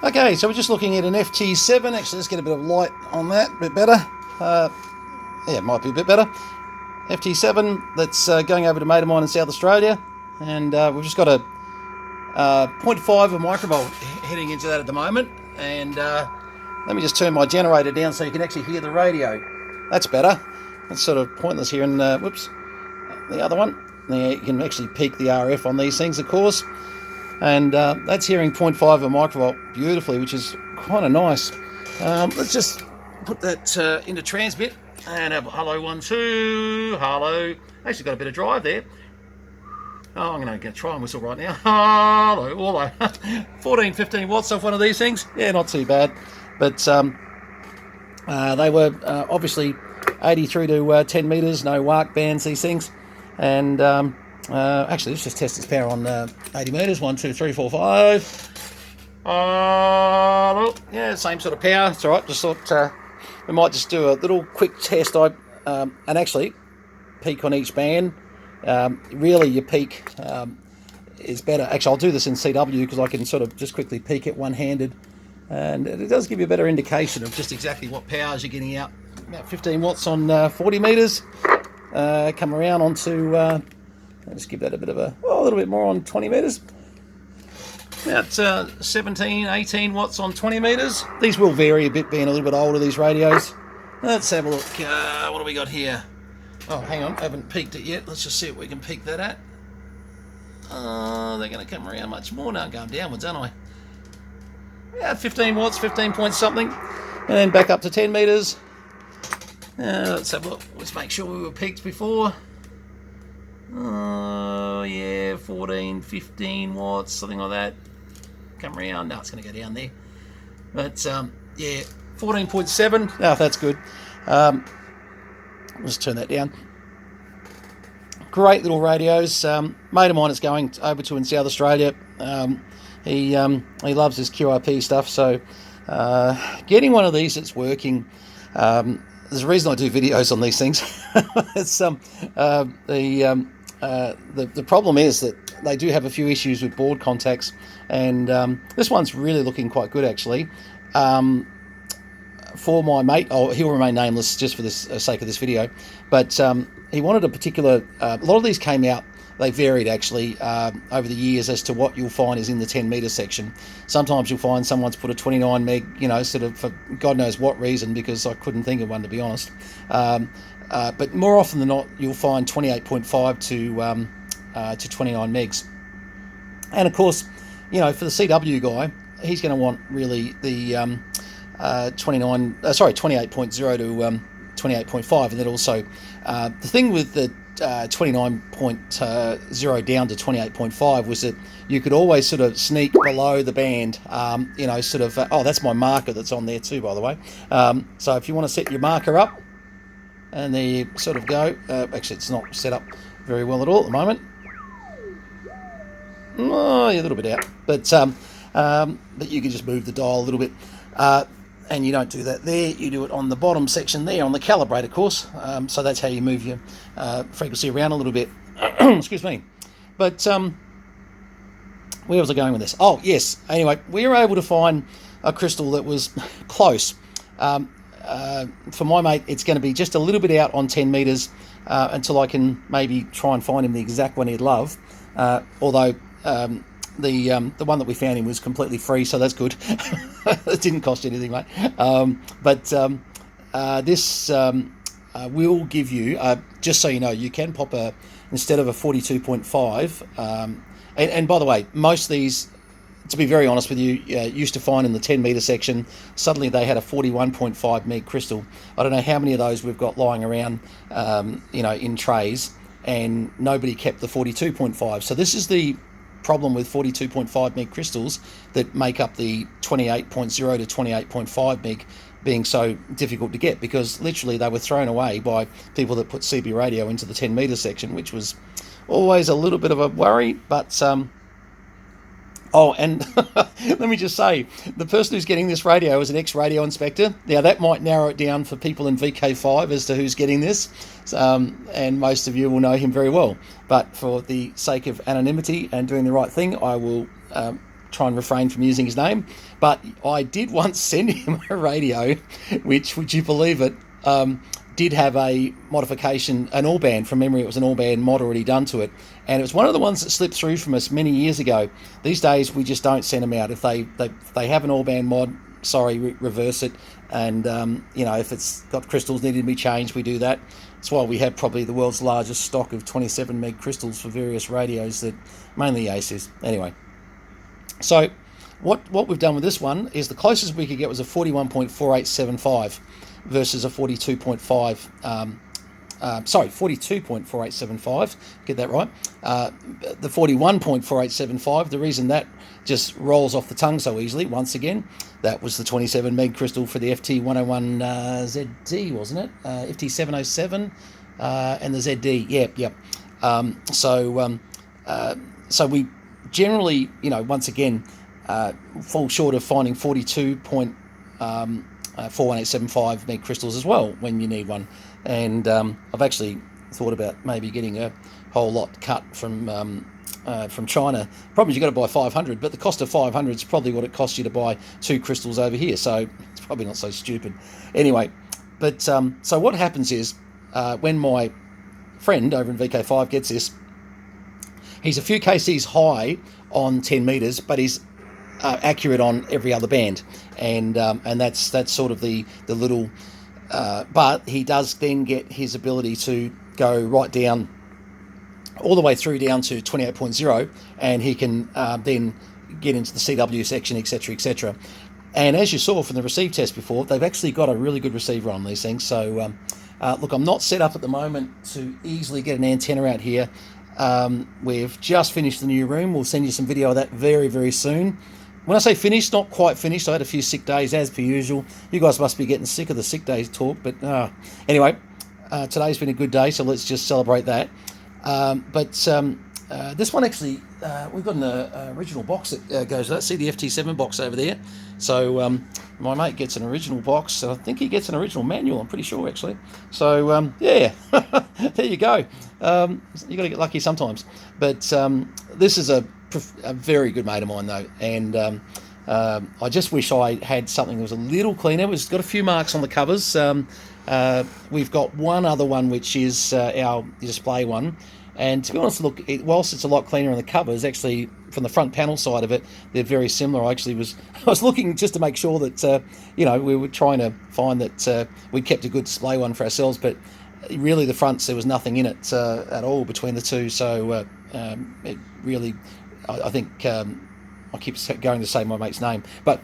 Okay, so we're just looking at an FT7. Actually, let's get a bit of light on that, a bit better. Yeah, it might be a bit better. FT7 that's going over to a mate of mine in South Australia, and we've just got a 0.5 of microvolt heading into that at the moment. And let me just turn my generator down so you can actually hear the radio. That's better. That's sort of pointless here. And whoops, the other one. There, you can actually peak the RF on these things, of course. And that's hearing 0.5 of a microvolt beautifully, which is kind of nice. Let's just put that into transmit and have hello 1 2 hello. Actually got a bit of drive there. Oh, I'm going to try and whistle right now. Hello, all 14-15 watts off one of these things. Yeah, not too bad. But they were obviously 80 through to 10 meters, no WARC bands, these things. And actually, let's just test its power on 80 meters. 1 2 3 4 5. Yeah, same sort of power. It's all right. Just thought we might just do a little quick test. And actually peak on each band. Really, your peak is better. Actually, I'll do this in CW because I can sort of just quickly peak it one-handed, and it does give you a better indication of just exactly what powers you're getting out. About 15 watts on 40 meters. Come around onto. I'll just give that a bit of a little bit more on 20 meters. About 17, 18 watts on 20 meters. These will vary a bit, being a little bit older, these radios. Let's have a look. What do we got here? Oh, hang on, I haven't peaked it yet. Let's just see what we can peak that at. They're going to come around much more now. I'm going downwards, aren't I? Yeah, 15 watts, 15 point something. And then back up to 10 meters. Let's have a look. Let's make sure we were peaked before. Oh, yeah, 14, 15 watts, something like that. Come around. No, it's going to go down there. But, yeah, 14.7. Oh, that's good. Let's turn that down. Great little radios. Mate of mine is going over to in South Australia. He loves his QRP stuff, so getting one of these that's working. There's a reason I do videos on these things. It's the problem is that they do have a few issues with board contacts, and this one's really looking quite good actually. For my mate, he'll remain nameless just for the sake of this video, but he wanted a particular, a lot of these came out, they varied actually over the years as to what you'll find is in the 10 meter section. Sometimes you'll find someone's put a 29 meg, sort of for God knows what reason, because I couldn't think of one, to be honest. But more often than not, you'll find 28.5 to 29 megs. And of course, for the CW guy, he's going to want really the 28.0 to 28.5, and then also the thing with the 29.0 down to 28.5 was that you could always sort of sneak below the band, that's my marker that's on there too, by the way. So if you want to set your marker up, and there you sort of go. Actually, it's not set up very well at all at the moment. Oh, yeah, a little bit out, but you can just move the dial a little bit. And you don't do that there, you do it on the bottom section there, on the calibrate, of course. So that's how you move your frequency around a little bit. Excuse me. But where was I going with this? Oh, yes. Anyway, we were able to find a crystal that was close. For my mate, it's going to be just a little bit out on 10 meters until I can maybe try and find him the exact one he'd love. Although the one that we found him was completely free, so that's good. It didn't cost anything, mate. This will give you, just so you know, you can pop instead of a 42.5, and by the way, most of these, to be very honest with you, used to find in the 10 meter section, suddenly they had a 41.5 meg crystal. I don't know how many of those we've got lying around, in trays, and nobody kept the 42.5. So this is the problem with 42.5 meg crystals that make up the 28.0 to 28.5 meg being so difficult to get, because literally they were thrown away by people that put CB radio into the 10 meter section, which was always a little bit of a worry. But and let me just say, the person who's getting this radio is an ex-radio inspector. Now, that might narrow it down for people in VK5 as to who's getting this, and most of you will know him very well. But for the sake of anonymity and doing the right thing, I will try and refrain from using his name, but I did once send him a radio, which, would you believe it, did have a modification, an all band. From memory, it was an all band mod already done to it, and it was one of the ones that slipped through from us many years ago. These days we just don't send them out. If they have an all band mod, sorry, reverse it, and if it's got crystals needing to be changed, we do that. That's why we have probably the world's largest stock of 27 meg crystals for various radios, that mainly Yaesus. Anyway, so what we've done with this one is the closest we could get was a 41.4875 versus a 42.4875. Get that right. The 41.4875. The reason that just rolls off the tongue so easily, once again, that was the 27 meg crystal for the FT101 ZD, wasn't it? FT7 and the ZD. Yep. So we generally, once again, fall short of finding 42.41875 meg crystals as well when you need one. And I've actually thought about maybe getting a whole lot cut from China. Problem is, you've got to buy 500, but the cost of 500 is probably what it costs you to buy 2 crystals over here, so it's probably not so stupid. Anyway, but so what happens is, when my friend over in VK5 gets this, he's a few kcs high on 10 meters, but he's accurate on every other band, and that's sort of the little. But he does then get his ability to go right down, all the way through down to 28.0, and he can then get into the CW section, etc. And as you saw from the receive test before, they've actually got a really good receiver on these things. So look, I'm not set up at the moment to easily get an antenna out here. We've just finished the new room. We'll send you some video of that very, very soon. When I say finished, not quite finished. I had a few sick days, as per usual. You guys must be getting sick of the sick days talk, but anyway, today's been a good day, so let's just celebrate that. This one actually, we've got an original box that goes with that. See the FT7 box over there? So my mate gets an original box, and I think he gets an original manual, I'm pretty sure, actually. So, yeah, there you go. You got to get lucky sometimes. But this is a very good mate of mine, though, and I just wish I had something that was a little cleaner. It's got a few marks on the covers. We've got one other one, which is our display one, and to be honest, look, whilst it's a lot cleaner on the covers, actually from the front panel side of it, they're very similar. I was looking just to make sure that we were trying to find that we kept a good display one for ourselves, but really the fronts, there was nothing in it at all between the two. So it really, I think, I keep going to say my mate's name, but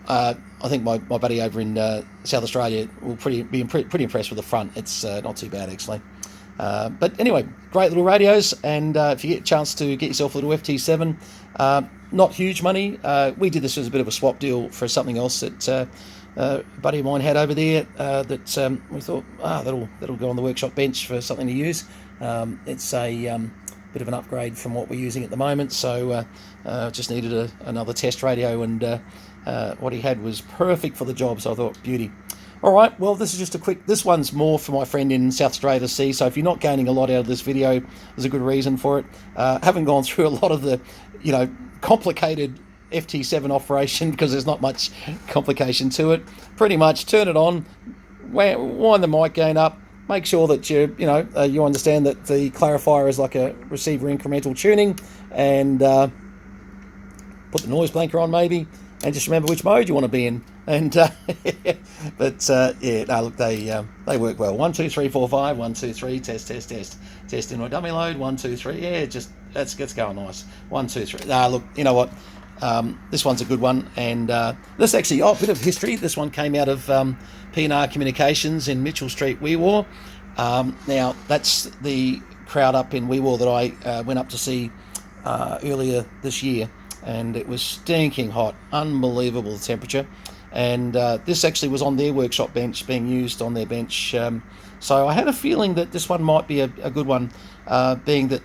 I think my buddy over in South Australia will be pretty impressed with the front. It's not too bad, actually. But anyway, great little radios, and if you get a chance to get yourself a little FT7, not huge money. We did this as a bit of a swap deal for something else that a buddy of mine had over there that we thought, that'll go on the workshop bench for something to use. It's a bit of an upgrade from what we're using at the moment, so just needed another test radio, and what he had was perfect for the job, so I thought, beauty. All right, well, this is just a quick, this one's more for my friend in South Australia to see, so if you're not gaining a lot out of this video, there's a good reason for it. Haven't gone through a lot of the, complicated FT7 operation, because there's not much complication to it. Pretty much turn it on, wind the mic gain up, make sure that you understand that the clarifier is like a receiver incremental tuning, and put the noise blanker on maybe, and just remember which mode you want to be in. And look, they work well. 1 2 3 4 5 1 2 3 test in my dummy load. 1 2 3 that's going nice. 1 2 3. Look, you know what? This one's a good one, and this actually, a bit of history. This one came out of P&R Communications in Mitchell Street, Weewar. Now that's the crowd up in Weewar that I went up to see earlier this year, and it was stinking hot, unbelievable temperature. And this actually was on their workshop bench, being used on their bench. So I had a feeling that this one might be a good one, being that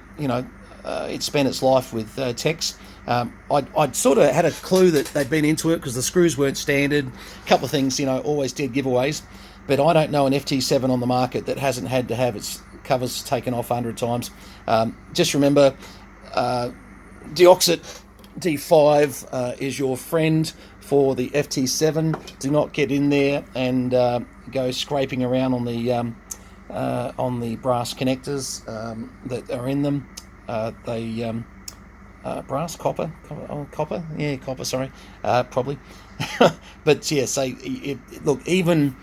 it spent its life with techs. I'd sort of had a clue that they'd been into it because the screws weren't standard. A couple of things, always dead giveaways. But I don't know an FT7 on the market that hasn't had to have its covers taken off 100 times. Just remember, deoxit D5 is your friend for the FT7. Do not get in there and go scraping around on the brass connectors that are in them. Brass, copper, yeah, copper. Sorry, probably. But yeah, look. Even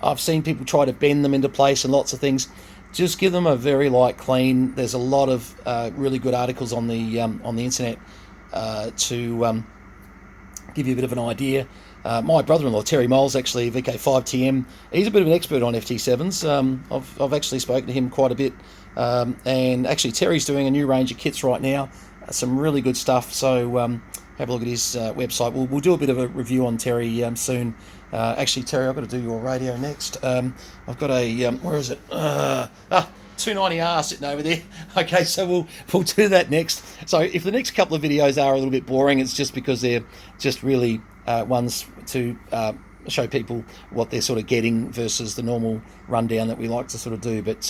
I've seen people try to bend them into place and lots of things. Just give them a very light clean. There's a lot of really good articles on the internet to give you a bit of an idea. My brother-in-law Terry Moles, actually VK5 TM, he's a bit of an expert on FT7s. I've actually spoken to him quite a bit, and actually Terry's doing a new range of kits right now. Some really good stuff. So have a look at his website. We'll do a bit of a review on Terry soon. Actually, Terry, I've got to do your radio next. I've got a where is it? 290R sitting over there. Okay, so we'll do that next. So if the next couple of videos are a little bit boring, it's just because they're just really ones to show people what they're sort of getting versus the normal rundown that we like to sort of do. But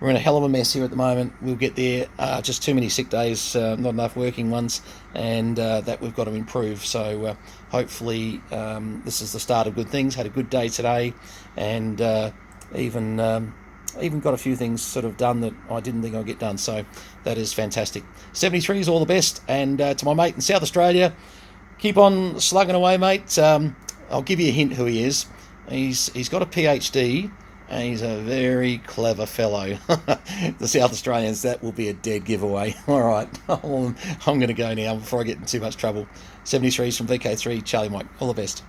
we're in a hell of a mess here at the moment. We'll get there. Just too many sick days, not enough working ones, and that we've got to improve. So hopefully this is the start of good things. Had a good day today, and even got a few things sort of done that I didn't think I'd get done. So that is fantastic. 73 is all the best. And to my mate in South Australia, keep on slugging away, mate. I'll give you a hint who he is. He's got a PhD. And he's a very clever fellow. The South Australians, that will be a dead giveaway. All right, I'm going to go now before I get in too much trouble. 73s from VK3, Charlie Mike. All the best.